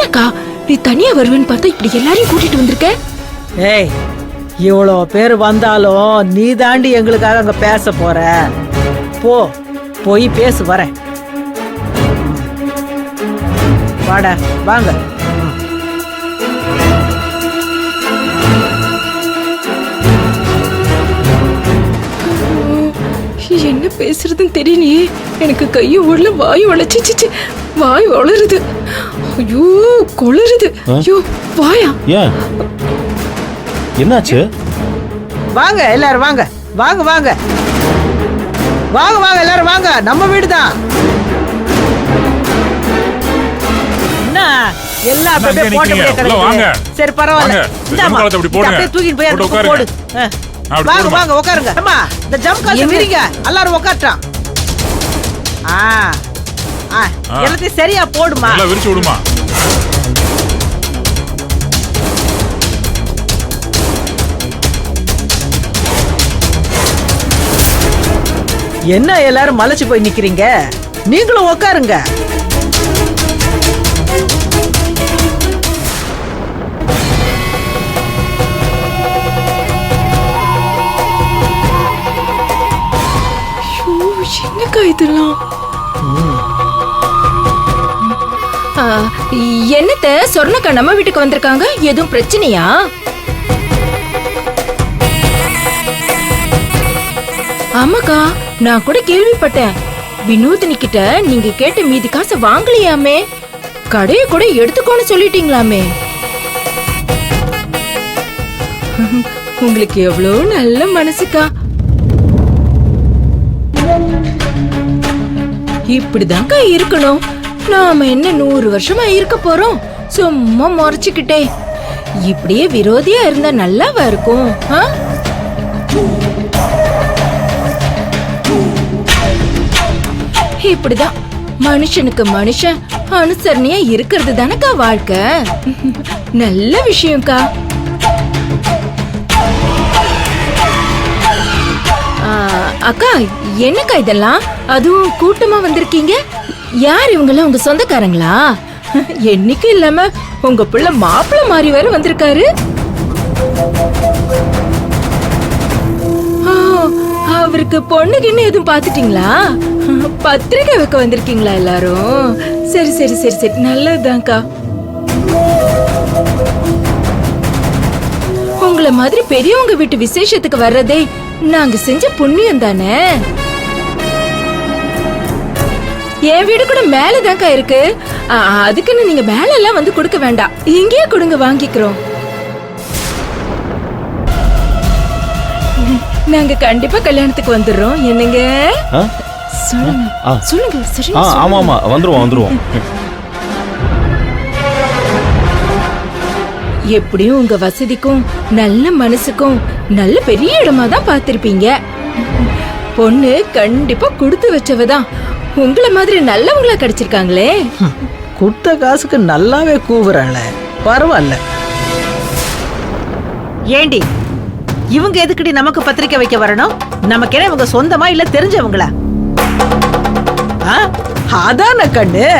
என்னக்கா நீ தனியா வருவேன்னு பார்த்தா இப்படி எல்லாரையும் கூட்டிட்டு வந்திருக்க? ஏய், இவ்வளோ பேர் வந்தாலும் நீ தாண்டி எங்களுக்காக அங்க பேச போற. போய் பேசு வரேன். வாடா வாங்க. என்ன பேசுறதுன்னு தெரியலையே. எனக்கு கையும் ஓடல, வாய் உழைச்சிச்சு, வாய் வளருது. ஐயோ கொளருது. ஐயோ வாயா. ஏன் என்னாச்சு? வாங்க எல்லாரும் வாங்க வாங்க வாங்க வாங்க வாங்க எல்லாரும் வாங்க. நம்ம வீடுதான். என்ன எல்லா அப்படியே போட்டபடியே கிடக்குது. சரி பரவாயில்ல. இந்தாம்மா, அப்படியே தூக்கிட்டு போய் அந்த போடு. வாங்க வாங்க உட்காருங்க. அம்மா இந்த ஜம்ப் கால் விரிங்க. எல்லாரும் உட்கார்ட்டான். எல்லாத்தையும் சரியா போடுமா. நல்லா விரிச்சு விடுமா. என்ன எல்லாரும் மலைச்சு போய் நிக்கிறீங்க? நீங்களும் உட்காருங்க. என்னக்கா இதெல்லாம்? என்னத்த சொர்ணக்கா நம்ம வீட்டுக்கு வந்திருக்காங்க? எதுவும் பிரச்சனையா? ஆமாக்கா, நான் கூட கேள்விப்பட்டேன். வினோதினி கிட்ட நீங்க கேட்ட மீதி காசை வாங்கலையாமே, கடையை கூட எடுத்துக்கோன்னு சொல்லிட்டீங்களாமே. உங்களுக்கு எவ்வளவு நல்ல மனசுக்கா. இப்படிதான்க்கா இருக்கணும். நாம என்ன 100 வருஷமா இருக்க போறோம்? சும்மா முறைச்சுக்கிட்டே இப்படியே விரோதியா இருந்தா நல்லாவா இருக்கும்? இப்படிதான் மனுஷனுக்கு மனுஷன் அனுசரணையா இருக்கிறது தானக்கா வாழ்க்கை. நல்ல விஷயம்க்கா. அக்கா என்னக்கா இதெல்லாம்? அதுவும் கூட்டமா வந்திருக்கீங்க. யார் இவங்கெல்லாம்? உங்க சொந்தக்காரங்களா? என்னைக்கும் இல்லாம உங்க பிள்ளை மாப்பிள்ளை மாறி வேற வந்திருக்காரு. அவருக்கு பொண்ணுக்குன்னு எதுவும் பாத்துட்டீங்களா? பத்திரிக்கை வைக்க வந்திருக்கீங்களா எல்லாரும்? சரி சரி சரி சரி, நல்லதுதான்க்கா. உங்களை மாதிரி பெரியவங்க வீட்டு விசேஷத்துக்கு வர்றதே நாங்க செஞ்ச புண்ணியம் தானே. என் வீடு கூட மேலதான்க்கா இருக்கு. அதுக்குன்னு நீங்க மேல எல்லாம் வந்து கொடுக்க வேண்டாம், இங்கேயே கொடுங்க, வாங்கிக்கிறோம். நாங்க கண்டிப்பா கல்யாணத்துக்கு வந்துடுறோம். என்னங்க சொல்லுங்க சொல்லுங்க. சரி ஆமா ஆமா வந்துருவோம். எப்படியும் உங்க வசதிக்கும் நல்ல மனசுக்கும் நல்ல பெரிய இடமா தான் பாத்திருப்பீங்க. பொண்ணு கண்டிப்பா கொடுத்து வச்சவதான். உங்களை மாதிரி நல்லவங்களா கிடைச்சிருக்காங்களே. கொடுத்த காசுக்கு நல்லாவே கூவுறாள. பரவாயில்ல. ஏண்டி இவங்க எதுக்குடி நமக்கு பத்திரிக்கை வைக்க வரணும்? நமக்கு என்ன இவங்க சொந்தமா இல்ல தெரிஞ்சவங்களா? அதான கண்ணு.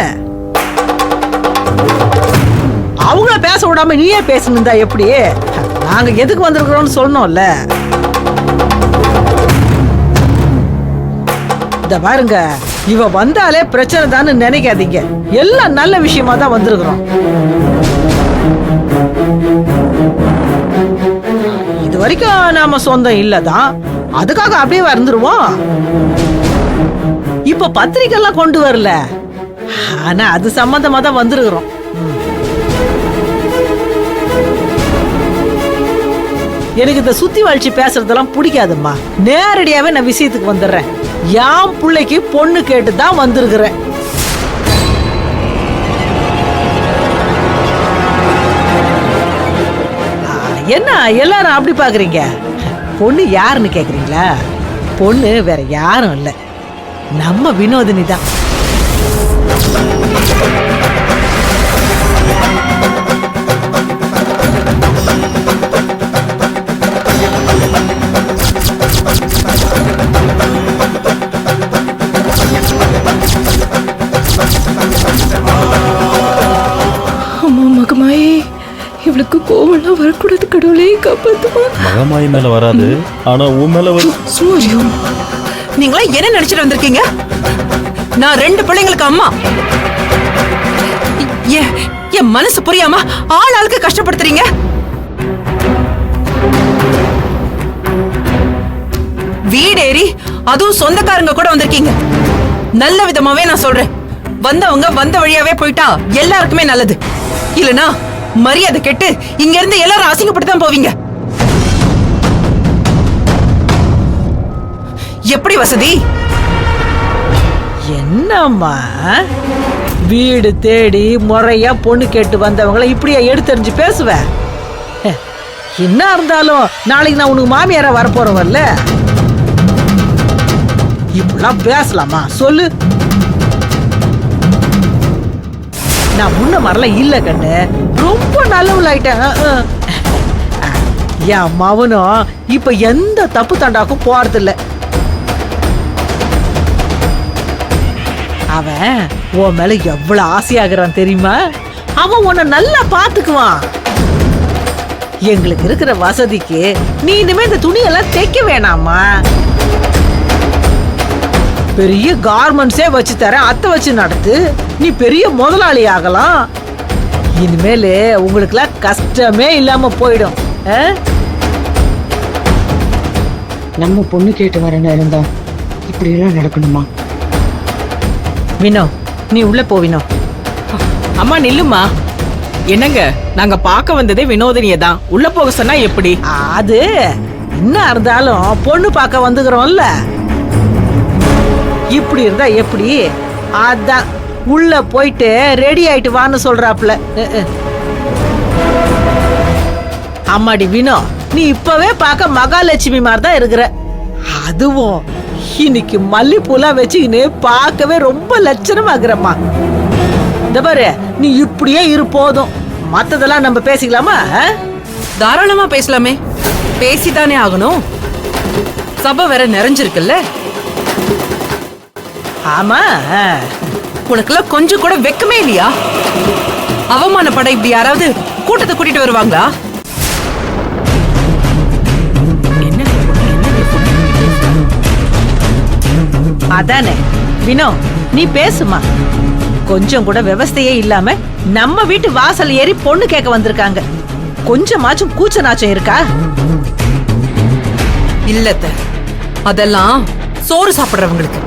அவங்கள பேச விடாம நீயே பேசணுந்தா எப்படி? நாங்க எதுக்கு வந்திருக்கிறோம்னு சொன்னோம்ல. இந்த பாருங்க, இவ வந்தாலே பிரச்சனை தான் நினைக்காதீங்க. எல்லாம் நல்ல விஷயமா தான் வந்திருக்கிறோம். இது வரைக்கும் நாம சொந்தம் இல்லதான், அதுக்காக அப்படியே வந்துருவோம். இப்ப பத்திரிக்கை எல்லாம் கொண்டு வரல, ஆனா அது சம்பந்தமா தான் வந்திருக்கிறோம். எனக்கு இந்த சுத்தி வளைச்சு பேசுறதெல்லாம் பிடிக்காதும்மா. நேரடியாவே நான் விஷயத்துக்கு வந்துடுறேன். யாம் பிள்ளைக்கு பொண்ணு கேட்டு தான் வந்திருக்கிறேன். என்ன எல்லாரும் அப்படி பாக்குறீங்க? பொண்ணு யாருன்னு கேக்குறீங்களா? பொண்ணு வேற யாரும் இல்ல, நம்ம வினோதினி தான். அம்மா அவளுக்கு கோவம்லாம் வரக்கூடாது, கடவுளே காப்பாத்துமா. மகமாயி மேல வராது, ஆனா உன் மேல வரும். சூரியம், நீங்களா என்ன நினைச்சிட்டு வந்திருக்கீங்க? நான் 2 பிள்ளைங்களுக்கு அம்மா. என் மனசு புரியாம ஆளுக்கு கஷ்டப்படுத்துறீங்க. வீடேறி அதுவும் சொந்தக்காரங்க கூட வந்திருக்கீங்க. நல்ல விதமாவே நான் சொல்றேன், வந்தவங்க வந்த வழியாவே போயிட்டா எல்லாருக்குமே நல்லது. இல்லனா மரியாதை கெட்டு இங்க இருந்து எல்லாரும் அசிங்கப்பட்டு தான் போவீங்க. எப்படி வசதி? என்னம்மா வீடு தேடி முறையா பொண்ணு கேட்டு வந்தவங்கள இப்படியா எடுத்தறிஞ்சு பேசுவ? என்ன இருந்தாலும் நாளைக்கு நான் உனக்கு மாமியாரா வரப்போறவர்ல, இப்பெல்லாம் பேசலாமா சொல்லு? நான் முன்ன மாதிரிலாம் இல்ல கண்ணு, ரொம்ப நல்லவளாயிட்டேன். என் அம்மாவனும் இப்ப எந்த தப்பு தண்டாக்கும் போறது இல்ல. அவன் உன் மேல எவ்வளவு ஆசையாகிறான் தெரியுமா? அவன் உன்னை நல்லா பாத்துக்குவான். எங்களுக்கு இருக்கிற வசதிக்கு நீ இனிமே இந்த துணியெல்லாம் தைக்க வேணாமா? பெரிய கார்மெண்ட்ஸே வச்சு தர, அத்தை வச்சு நடத்து, நீ பெரிய முதலாளி ஆகலாம். இனிமேல் உங்களுக்குலாம் கஷ்டமே இல்லாம போயிடும். நம்ம பொண்ணு கேட்டு வர நேரம் தான் இப்படி எல்லாம் நடக்கணுமா? வினோ, நீ உள்ள போ வினோ. அம்மா நில்லுமா. என்னங்க, நாங்க பார்க்க வந்ததே வினோதினிய தான். உள்ள போக சொன்னா எப்படி? அது என்ன இருந்தாலும் பொண்ணு பார்க்க வந்துக்கிறோம்ல, இப்படி இருந்தா எப்படி? அதான் உள்ள போயிட்டு ரெடி ஆயிட்டு வான்னு சொல்றாப்ல. அம்மாடி வினோ, நீ இப்பவே பார்க்க மகாலட்சுமி மாதிரி தான் இருக்கிற. அதுவும் இன்னைக்கு மல்லிப்பூலாம் வச்சுக்கின்னு பார்க்கவே ரொம்ப லட்சணமாகிறம்மா. இந்த பாரு, நீ இப்படியே இரு போதும், மத்ததெல்லாம் நம்ம பேசிக்கலாமா? தாராளமா பேசலாமே. பேசித்தானே ஆகணும். சபை வேற நிறைஞ்சிருக்குல்ல. ஆமா, உனக்குலாம் கொஞ்சம் கூட வெக்கமே இல்லையா? அவமானப்பட இப்படி யாராவது கூட்டத்தை கூட்டிட்டு வருவாங்களா? அதானே வினோ, நீ பேசுமா. கொஞ்சம் கூட விவஸ்தையே இல்லாம நம்ம வீட்டு வாசல் ஏறி பொண்ணு கேட்க வந்திருக்காங்க. கொஞ்சமாச்சும் கூச்ச நாச்சம் இருக்கா? இல்லத்த, அதெல்லாம் சோறு சாப்பிடுறவங்களுக்கு.